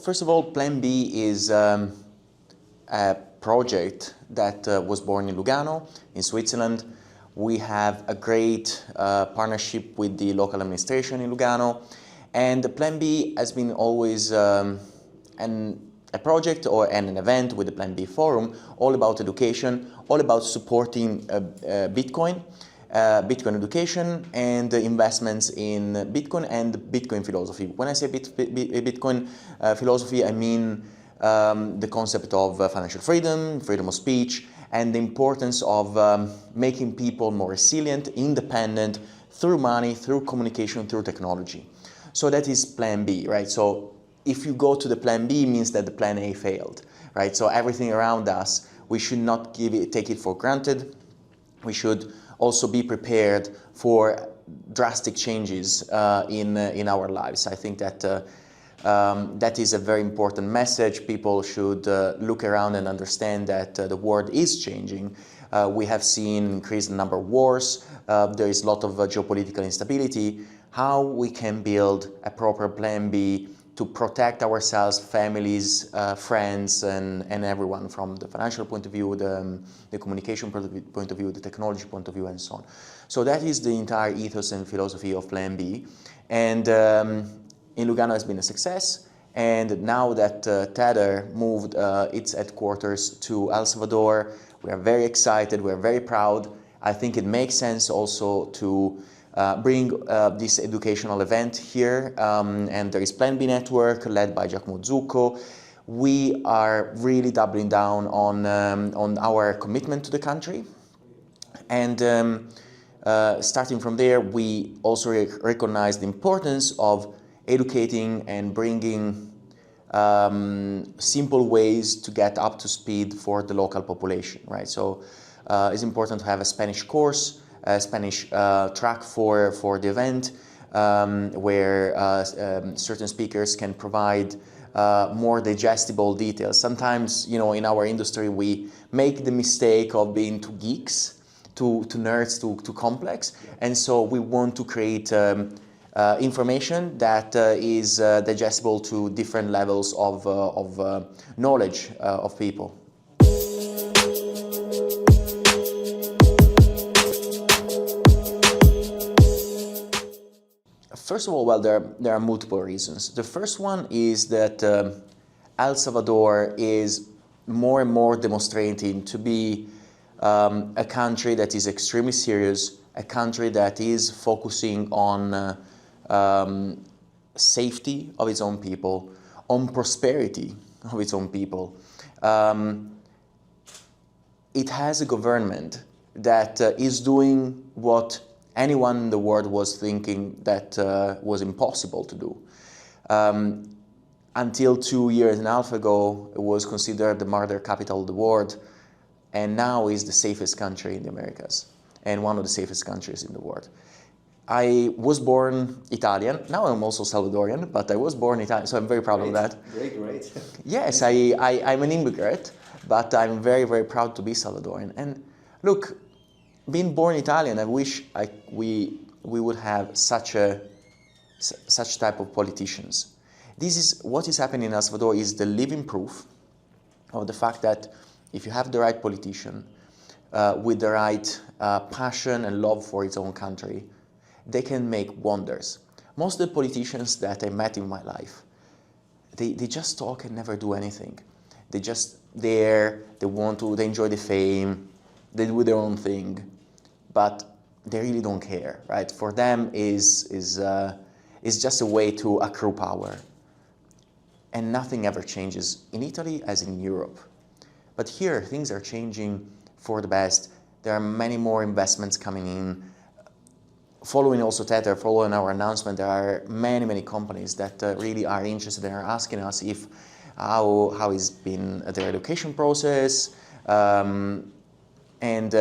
first of all, Plan B is a project that was born in Lugano, in Switzerland. We have a great partnership with the local administration in Lugano, and the Plan B has been always a project or an event with the Plan B Forum, all about education, all about supporting Bitcoin education and investments in Bitcoin and Bitcoin philosophy. When I say Bitcoin philosophy, I mean the concept of financial freedom, freedom of speech, and the importance of making people more resilient, independent, through money, through communication, through technology. So that is Plan B, right? So if you go to the Plan B, it means that the Plan A failed, right? So everything around us, we should not take it for granted. We should also be prepared for drastic changes in our lives. I think that that is a very important message. People should look around and understand that the world is changing. We have seen increased number of wars. There is a lot of geopolitical instability. How we can build a proper Plan B to protect ourselves, families, friends, and everyone from the financial point of view, the communication point of view, the technology point of view, and so on. So that is the entire ethos and philosophy of Plan B. And in Lugano has been a success. And now that Tether moved its headquarters to El Salvador, we are very excited, we are very proud. I think it makes sense also to bring this educational event here, and there is Plan B Network led by Giacomo Zucco. We are really doubling down on our commitment to the country, and starting from there, we also recognize the importance of educating and bringing simple ways to get up to speed for the local population, right? So it's important to have a Spanish course, a Spanish track for the event, where certain speakers can provide more digestible details. Sometimes, you know, in our industry, we make the mistake of being too geeks, too nerds, too complex, and so we want to create information that is digestible to different levels of knowledge of people. First of all, well, there are multiple reasons. The first one is that El Salvador is more and more demonstrating to be a country that is extremely serious, a country that is focusing on safety of its own people, on prosperity of its own people. It has a government that is doing what anyone in the world was thinking that was impossible to do. Until 2.5 years ago, it was considered the murder capital of the world, and now is the safest country in the Americas, and one of the safest countries in the world. I was born Italian, now I'm also Salvadorian, but I was born Italian, so I'm very proud of that. Great. Yes, I'm an immigrant, but I'm very, very proud to be Salvadorian. And look, being born Italian, I wish we would have such type of politicians. This is what is happening in El Salvador is the living proof of the fact that if you have the right politician with the right passion and love for its own country, they can make wonders. Most of the politicians that I met in my life, they just talk and never do anything. They just there, they enjoy the fame, they do their own thing, but they really don't care, right? For them is just a way to accrue power. And nothing ever changes in Italy as in Europe. But here, things are changing for the best. There are many more investments coming in. Following also Tether, following our announcement, there are many, many companies that really are interested and are asking us if how has been their education process, and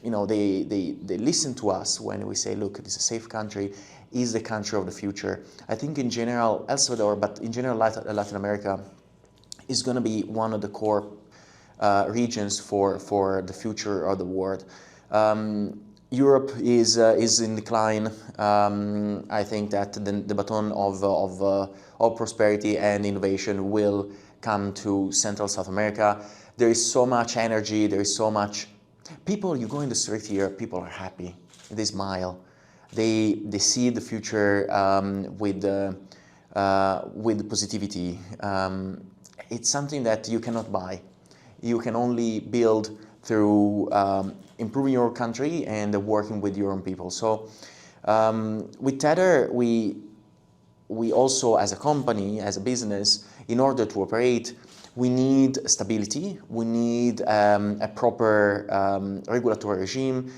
you know, they listen to us when we say, look, it is a safe country, is the country of the future. I think in general, El Salvador, but in general Latin America, is going to be one of the core regions for the future of the world. Europe is in decline. I think that the baton of prosperity and innovation will come to Central South America. There is so much energy. There is so much people. You go in the street here, people are happy. They smile. They see the future with positivity. It's something that you cannot buy. You can only build through improving your country and working with your own people. So with Tether, we also, as a company, as a business, in order to operate, we need stability. We need a proper regulatory regime.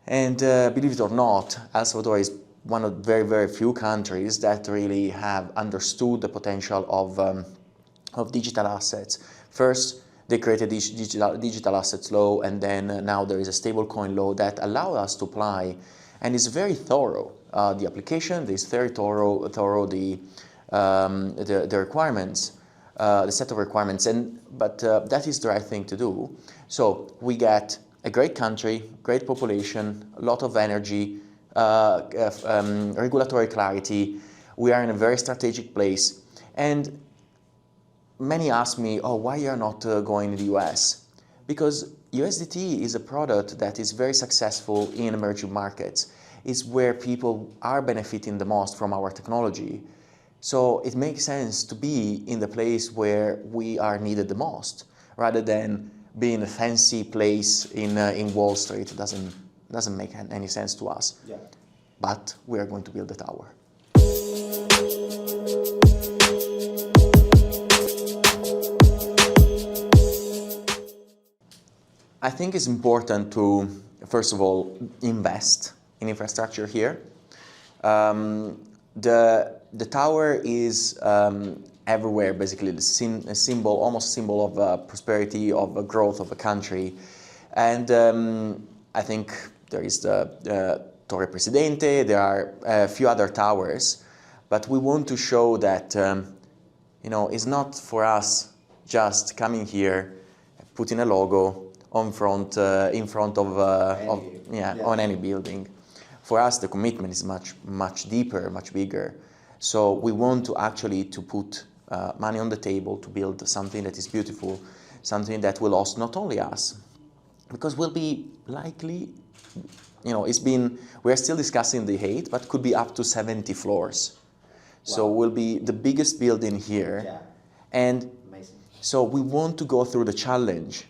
And believe it or not, El Salvador is one of very, very few countries that really have understood the potential of digital assets. First, they created this digital assets law, and then now there is a stablecoin law that allows us to apply, and is very thorough. The application is very thorough. The requirements, the set of requirements, but that is the right thing to do. So we get a great country, great population, a lot of energy, regulatory clarity. We are in a very strategic place, and many ask me, oh, why you're not going to the US? Because USDT is a product that is very successful in emerging markets. It's where people are benefiting the most from our technology. So it makes sense to be in the place where we are needed the most, rather than being a fancy place in Wall Street. It doesn't make any sense to us. Yeah. But we are going to build a tower. I think it's important to, first of all, invest in infrastructure here. The tower is everywhere, basically, a symbol, almost symbol of prosperity, of growth of a country. And I think there is the Torre Presidente, there are a few other towers, but we want to show that, it's not for us just coming here, putting a logo in front of on any building. For us, the commitment is much deeper, much bigger. So we want to actually put money on the table to build something that is beautiful, something that will host not only us, because we'll be likely, we are still discussing the height, but could be up to 70 floors. Wow. So we'll be the biggest building here. Yeah. And amazing. So we want to go through the challenge.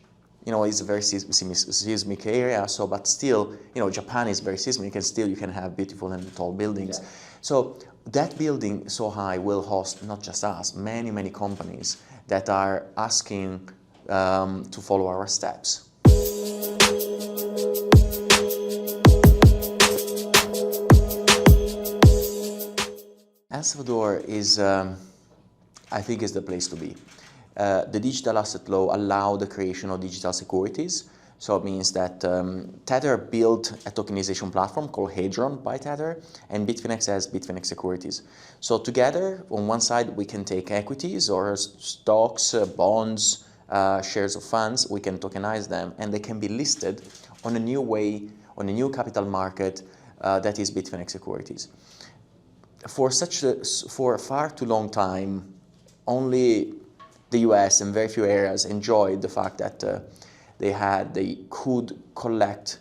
It's a very seismic area, but still, Japan is very seismic, and still you can have beautiful and tall buildings. Yeah. So that building so high will host not just us, many, many companies that are asking to follow our steps. El Salvador is, I think, is the place to be. The digital asset law allows the creation of digital securities. So it means that Tether built a tokenization platform called Hadron by Tether, and Bitfinex has Bitfinex securities. So together, on one side, we can take equities or stocks, bonds, shares of funds, we can tokenize them, and they can be listed on a new way, on a new capital market that is Bitfinex securities. For a far too long time, only the US and very few areas enjoyed the fact that they could collect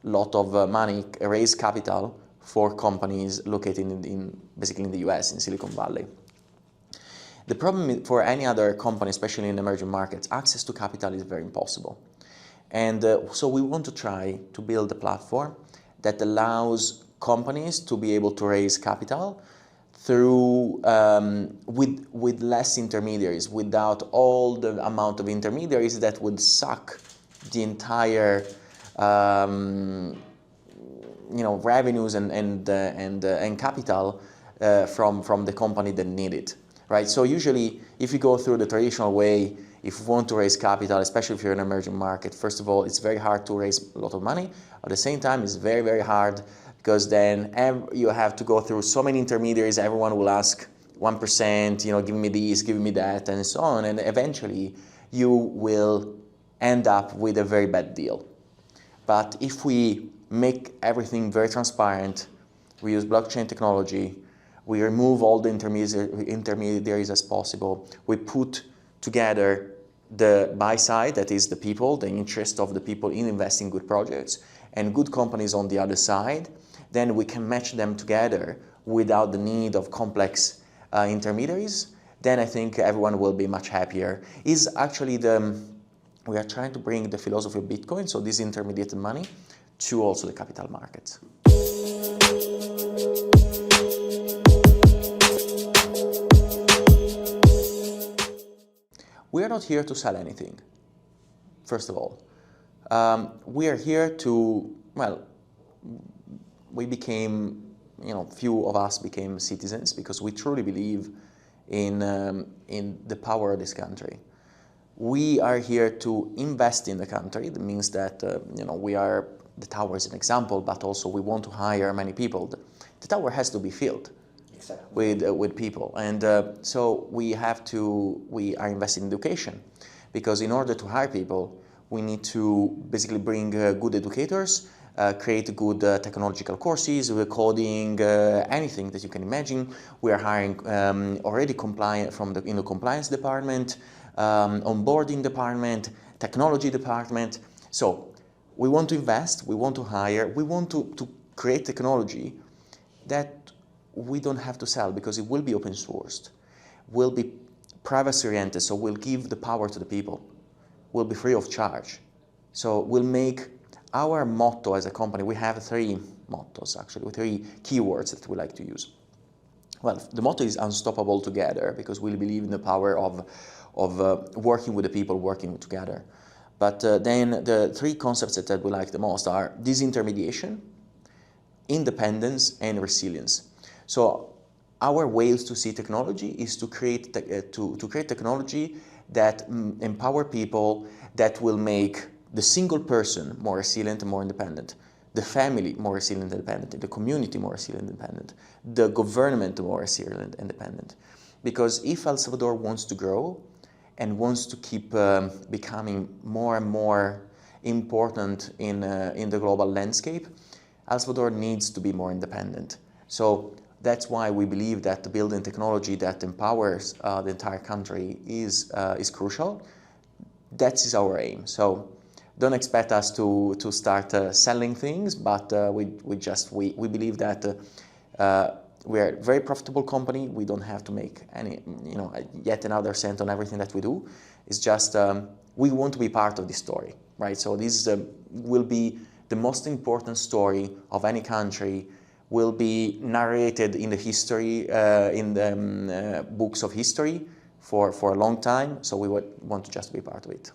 a lot of money, raise capital for companies located basically in the US, in Silicon Valley. The problem for any other company, especially in emerging markets, access to capital is very impossible. And so we want to try to build a platform that allows companies to be able to raise capital through with less intermediaries, without all the amount of intermediaries that would suck the entire revenues and capital from the company that need it, right? So usually, if you go through the traditional way, if you want to raise capital, especially if you're in an emerging market, first of all, it's very hard to raise a lot of money. At the same time, it's very, very hard, because then you have to go through so many intermediaries. Everyone will ask 1%, give me this, give me that, and so on. And eventually, you will end up with a very bad deal. But if we make everything very transparent. We use blockchain technology. We remove all the intermediaries as possible. We put together the buy side, that is the people, the interest of the people in investing in good projects, and good companies on the other side. Then we can match them together without the need of complex intermediaries. Then I think everyone will be much happier. Is actually we are trying to bring the philosophy of Bitcoin, so this intermediate money, to also the capital markets. We are not here to sell anything, first of all. We are here to, well, we became, few of us became citizens because we truly believe in the power of this country. We are here to invest in the country. That means that, the tower is an example, but also we want to hire many people. The tower has to be filled. Exactly. With people, and so we are investing in education, because in order to hire people, we need to basically bring good educators, create good technological courses, coding, anything that you can imagine. We are hiring already compliant in the compliance department, onboarding department, technology department. So we want to invest, we want to hire, we want to create technology that we don't have to sell, because it will be open sourced, will be privacy oriented, so we'll give the power to the people, will be free of charge. So we'll make our motto as a company, we have 3 mottos actually, 3 keywords that we like to use. Well, the motto is unstoppable together, because we believe in the power of working with the people, working together. But then the 3 concepts that we like the most are disintermediation, independence, and resilience. So our ways to see technology is to create technology that empower people, that will make the single person more resilient and more independent, the family more resilient and independent, the community more resilient and independent, the government more resilient and independent. Because if El Salvador wants to grow and wants to keep becoming more and more important in the global landscape, El Salvador needs to be more independent. So that's why we believe that building technology that empowers the entire country is crucial. That is our aim. So don't expect us to start selling things, but we believe that we are a very profitable company. We don't have to make any, yet another cent on everything that we do. It's just we want to be part of this story, right? So this will be the most important story of any country, will be narrated in the history, in the books of history for a long time. So we would want to just be part of it.